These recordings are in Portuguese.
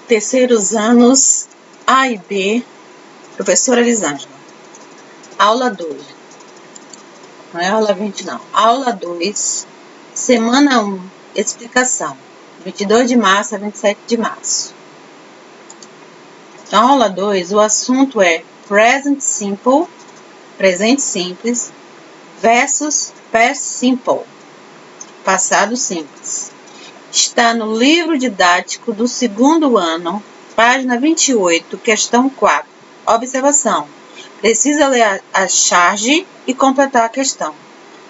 terceiros anos A e B, professora Elisângela. Aula 2. Não é aula 20 não. Aula 2, semana 1, explicação. 22 de março a 27 de março. Então, aula 2, o assunto é Present Simple, presente simples, versus Past Simple, passado simples. Está no livro didático do segundo ano, página 28, questão 4. Observação. Precisa ler a charge e completar a questão.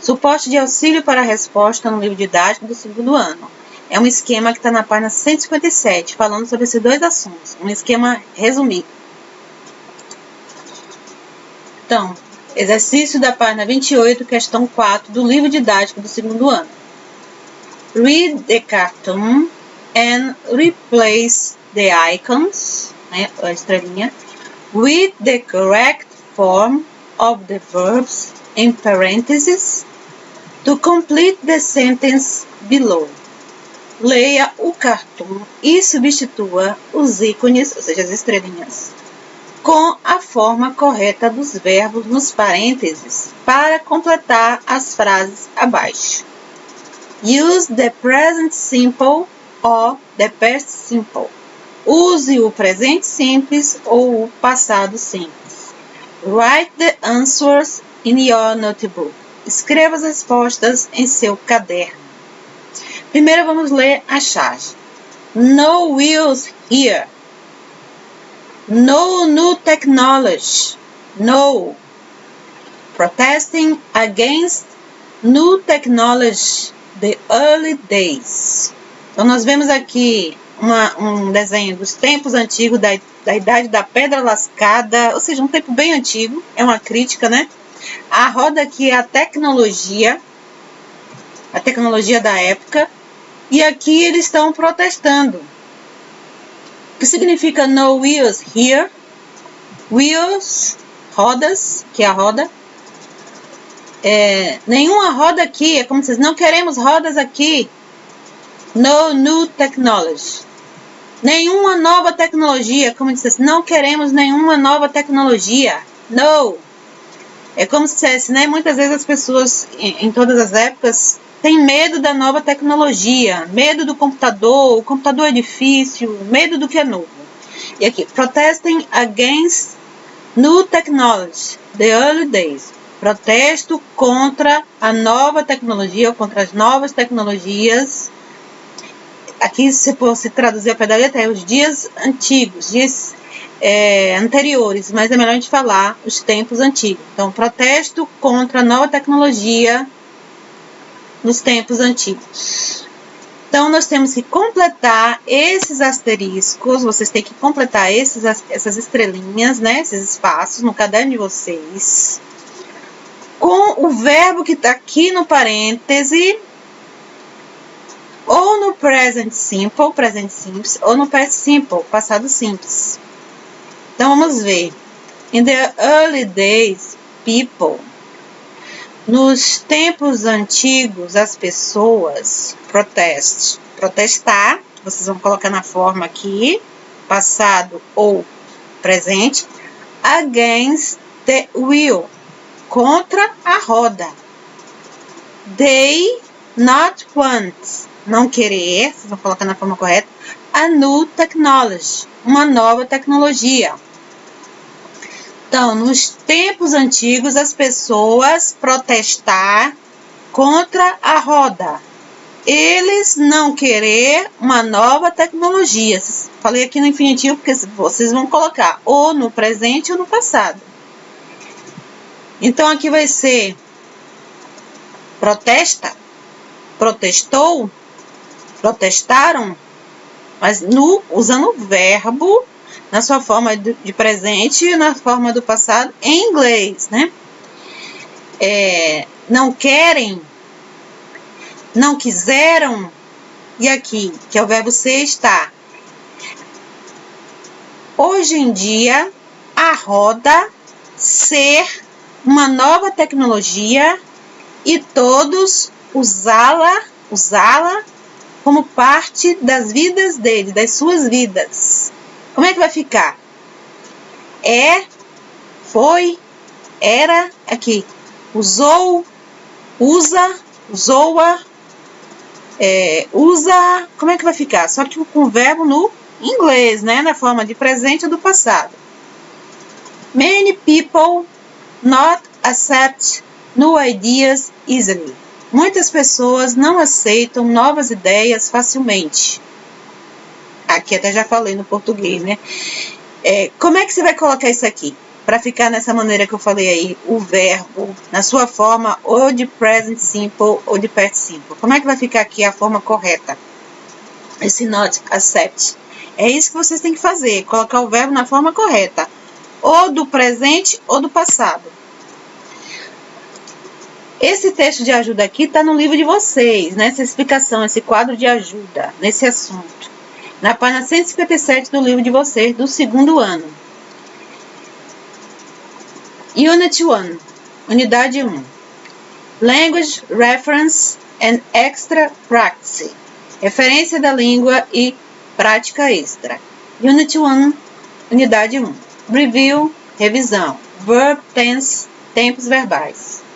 Suporte de auxílio para a resposta no livro didático do segundo ano. É um esquema que está na página 157, falando sobre esses dois assuntos. Um esquema resumido. Então, exercício da página 28, questão 4, do livro didático do segundo ano. Read the cartoon and replace the icons, né, a estrelinha, with the correct form of the verbs in parentheses to complete the sentence below. Leia o cartoon e substitua os ícones, ou seja, as estrelinhas, com a forma correta dos verbos nos parênteses para completar as frases abaixo. Use the present simple or the past simple. Use o presente simples ou o passado simples. Write the answers in your notebook. Escreva as respostas em seu caderno. Primeiro vamos ler a charge. No wheels here. No new technology. No. Protesting against new technology, the early days. Então nós vemos aqui um desenho dos tempos antigos, da idade da pedra lascada, ou seja, um tempo bem antigo, é uma crítica, né? A roda aqui é a tecnologia da época, e aqui eles estão protestando. O que significa no wheels here? Wheels, rodas, que é a roda. Nenhuma roda aqui, é como se não queremos rodas aqui. No new technology. Nenhuma nova tecnologia, como se dissesse, não queremos nenhuma nova tecnologia. No. É como se dissesse, né? Muitas vezes as pessoas, em todas as épocas, têm medo da nova tecnologia, medo do computador, o computador é difícil, medo do que é novo. E aqui, protesting against new technology, the early days. Protesto contra a nova tecnologia, ou contra as novas tecnologias. Aqui, se fosse traduzir ao pé da letra, é os dias antigos, dias anteriores, mas é melhor a gente falar os tempos antigos. Então, protesto contra a nova tecnologia nos tempos antigos. Então, nós temos que completar esses asteriscos, vocês têm que completar essas estrelinhas, né, esses espaços no caderno de vocês, com o verbo que está aqui no parêntese, ou no present simple, presente simples, ou no past simple, passado simples. Então, vamos ver. In the early days, people. Nos tempos antigos, as pessoas, protestar, vocês vão colocar na forma aqui, passado ou presente, against the wheel, contra a roda. They not want, não querer, vocês vão colocar na forma correta, a new technology, uma nova tecnologia. Então, nos tempos antigos, as pessoas protestar contra a roda. Eles não querer uma nova tecnologia. Falei aqui no infinitivo porque vocês vão colocar ou no presente ou no passado. Então, aqui vai ser protesta, protestou, protestaram, mas usando o verbo na sua forma de presente e na forma do passado em inglês, né? Não querem, não quiseram, e aqui, que é o verbo ser, está. Hoje em dia, a roda ser uma nova tecnologia e todos usá-la como parte das vidas deles, das suas vidas. Como é que vai ficar? É, foi, era, aqui. Usou, usa, usoa, usa. Como é que vai ficar? Só que com o verbo no inglês, né? Na forma de presente ou do passado. Many people not accept new ideas easily. Muitas pessoas não aceitam novas ideias facilmente. Aqui até já falei no português, né? Como é que você vai colocar isso aqui? Para ficar nessa maneira que eu falei aí, o verbo na sua forma ou de present simple ou de past simple. Como é que vai ficar aqui a forma correta? Esse not accept. É isso que vocês têm que fazer, colocar o verbo na forma correta. Ou do presente ou do passado. Esse texto de ajuda aqui está no livro de vocês, né? Essa explicação, esse quadro de ajuda nesse assunto. Na página 157 do livro de vocês, do segundo ano. Unit 1, unidade 1. Language Reference and Extra Practice. Referência da língua e prática extra. Unit 1, unidade 1. Review, revisão. Verb tense, tempos verbais.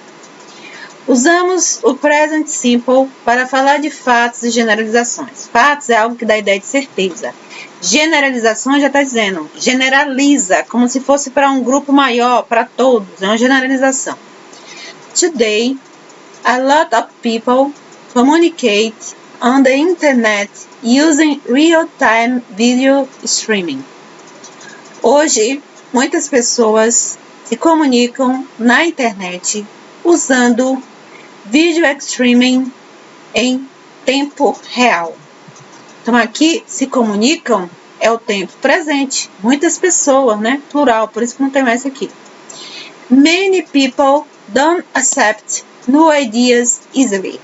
Usamos o present simple para falar de fatos e generalizações. Fatos é algo que dá ideia de certeza. Generalização já está dizendo, generaliza, como se fosse para um grupo maior, para todos. É uma generalização. Today, a lot of people communicate on the internet using real-time video streaming. Hoje, muitas pessoas se comunicam na internet usando vídeo streaming em tempo real. Então, aqui, se comunicam, é o tempo presente. Muitas pessoas, né? Plural, por isso que não tem mais aqui. Many people don't accept new ideas easily.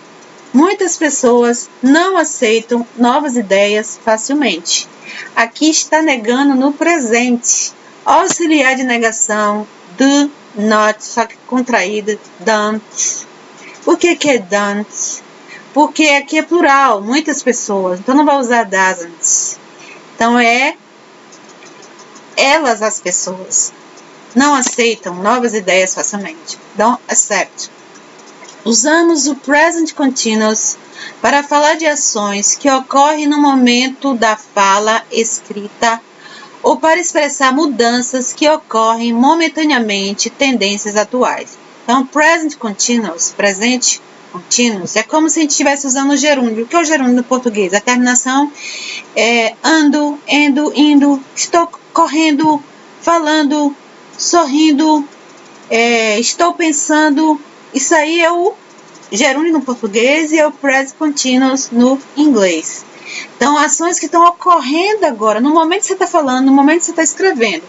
Muitas pessoas não aceitam novas ideias facilmente. Aqui está negando no presente. Auxiliar de negação, do not, só que contraído, don't. Por que é don't? Porque aqui é plural, muitas pessoas. Então não vai usar doesn't. Então elas, as pessoas, não aceitam novas ideias facilmente. Don't accept. Usamos o present continuous para falar de ações que ocorrem no momento da fala escrita ou para expressar mudanças que ocorrem momentaneamente, tendências atuais. Então, present continuous, presente continuous, é como se a gente estivesse usando o gerúndio. O que é o gerúndio no português? A terminação é ando, indo, estou correndo, falando, sorrindo, estou pensando. Isso aí é o gerúndio no português e é o present continuous no inglês. Então, ações que estão ocorrendo agora, no momento que você está falando, no momento que você está escrevendo.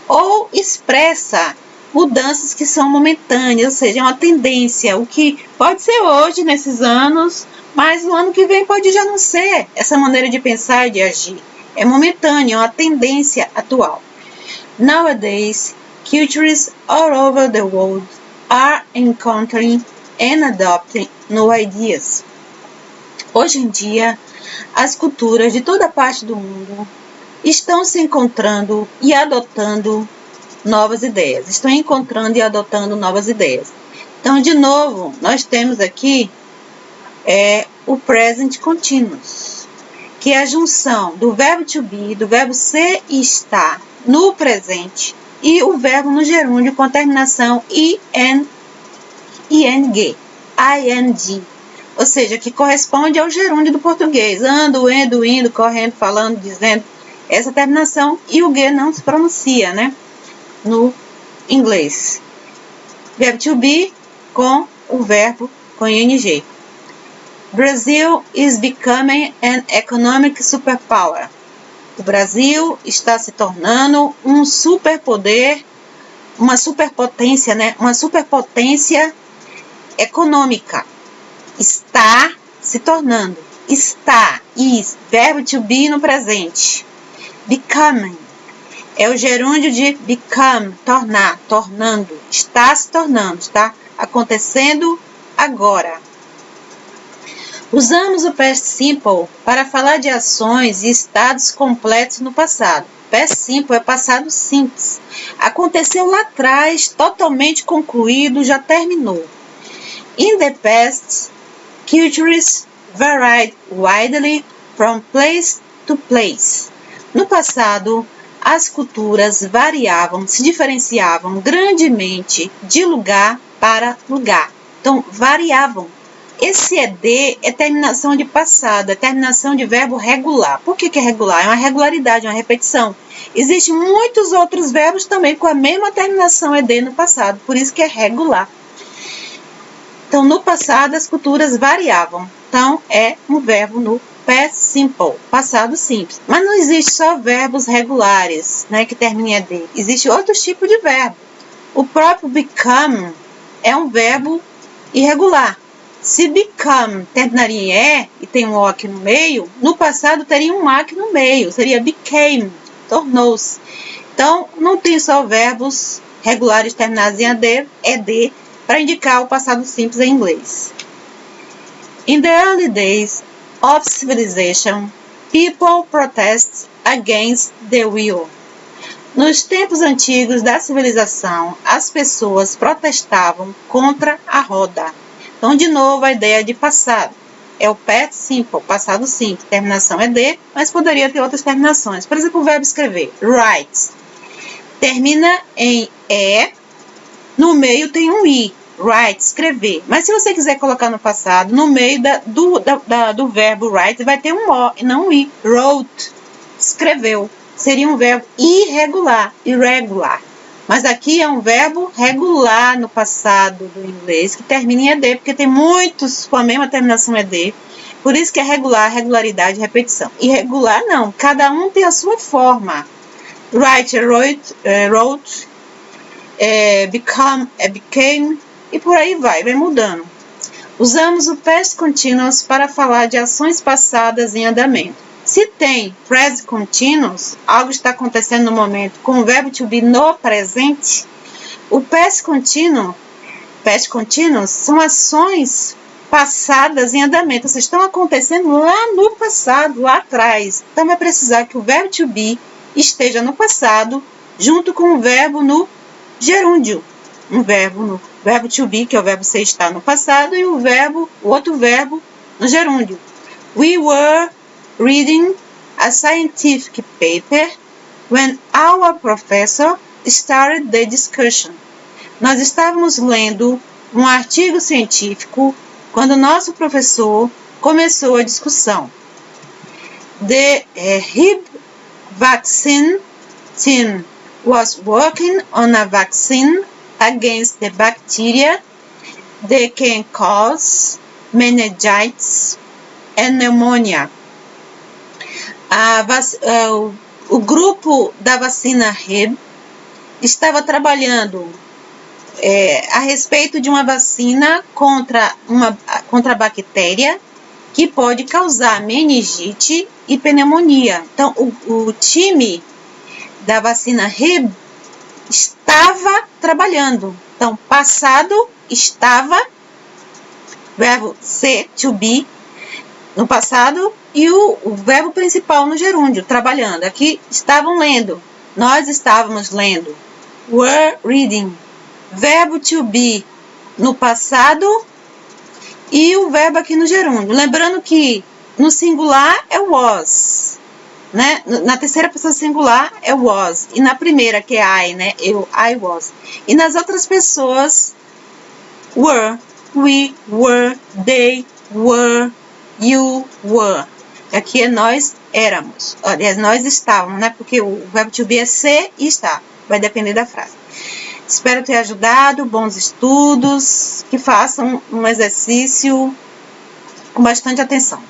Ou expressa mudanças que são momentâneas, ou seja, é uma tendência. O que pode ser hoje, nesses anos, mas no ano que vem pode já não ser essa maneira de pensar e de agir. É momentânea, é uma tendência atual. Nowadays, cultures all over the world are encountering and adopting new ideas. Hoje em dia, as culturas de toda parte do mundo estão se encontrando e adotando novas ideias. Estão encontrando e adotando novas ideias. Então, de novo, nós temos aqui o present continuous, que é a junção do verbo to be, do verbo ser e estar no presente e o verbo no gerúndio com a terminação ing, ou seja, que corresponde ao gerúndio do português. Ando, indo, correndo, falando, dizendo. Essa terminação e o G não se pronuncia, né? No inglês. Verbo to be com o verbo com ing. Brazil is becoming an economic superpower. O Brasil está se tornando um superpoder, uma superpotência, né? Uma superpotência econômica. Está se tornando. Está, is, verbo to be no presente. Becoming é o gerúndio de become, tornar, tornando. Está se tornando, está acontecendo agora. Usamos o past simple para falar de ações e estados completos no passado. Past simple é passado simples. Aconteceu lá atrás, totalmente concluído, já terminou. In the past, cultures varied widely from place to place. No passado, as culturas variavam, se diferenciavam grandemente de lugar para lugar. Então, variavam. Esse ED é terminação de passado, é terminação de verbo regular. Por que é regular? É uma regularidade, uma repetição. Existem muitos outros verbos também com a mesma terminação ED no passado, por isso que é regular. Então, no passado, as culturas variavam. Então, é um verbo no past simple, passado simples. Mas não existe só verbos regulares, né, que terminam em ED. Existe outros tipos de verbo. O próprio become é um verbo irregular. Se become terminaria em E e tem um O aqui no meio, no passado teria um A aqui no meio, seria became, tornou-se. Então, não tem só verbos regulares terminados em ED, para indicar o passado simples em inglês. In the early days of civilization, people protest against the wheel. Nos tempos antigos da civilização, as pessoas protestavam contra a roda. Então, de novo, a ideia de passado. É o past simple, passado simples. Terminação é de, mas poderia ter outras terminações. Por exemplo, o verbo escrever, write. Termina em E, no meio tem um I. Write, escrever. Mas se você quiser colocar no passado, no meio do verbo write, vai ter um O e não um I. Wrote, escreveu. Seria um verbo irregular, irregular. Mas aqui é um verbo regular no passado do inglês, que termina em ED, porque tem muitos com a mesma terminação ED. Por isso que é regular, regularidade, repetição. Irregular não, cada um tem a sua forma. Write, wrote, become, became, e por aí vai mudando. Usamos o past continuous para falar de ações passadas em andamento. Se tem present continuous, algo está acontecendo no momento, com o verbo to be no presente, o past continuous são ações passadas em andamento, ou seja, estão acontecendo lá no passado, lá atrás. Então, vai precisar que o verbo to be esteja no passado, junto com o verbo no gerúndio. O verbo to be, que é o verbo ser, está no passado, e o outro verbo no gerúndio. We were reading a scientific paper when our professor started the discussion. Nós estávamos lendo um artigo científico quando nosso professor começou a discussão. The Hib vaccine team was working on a vaccine against the bacteria that can cause meningitis and pneumonia. O grupo da vacina Hib estava trabalhando a respeito de uma vacina contra a bactéria que pode causar meningite e pneumonia. Então, o time da vacina Hib estava trabalhando. Então, passado estava, verbo ser, to be, no passado, e o verbo principal no gerúndio, trabalhando. Aqui, estavam lendo. Nós estávamos lendo. Were reading. Verbo to be no passado e o verbo aqui no gerúndio. Lembrando que no singular é was, né? Na terceira pessoa singular é was. E na primeira, que é I, né? I was. E nas outras pessoas, were, we were, they were, you were. Aqui é nós éramos. Aliás, nós estávamos, né? Porque o verbo to be é ser e estar. Vai depender da frase. Espero ter ajudado. Bons estudos. Que façam um exercício com bastante atenção.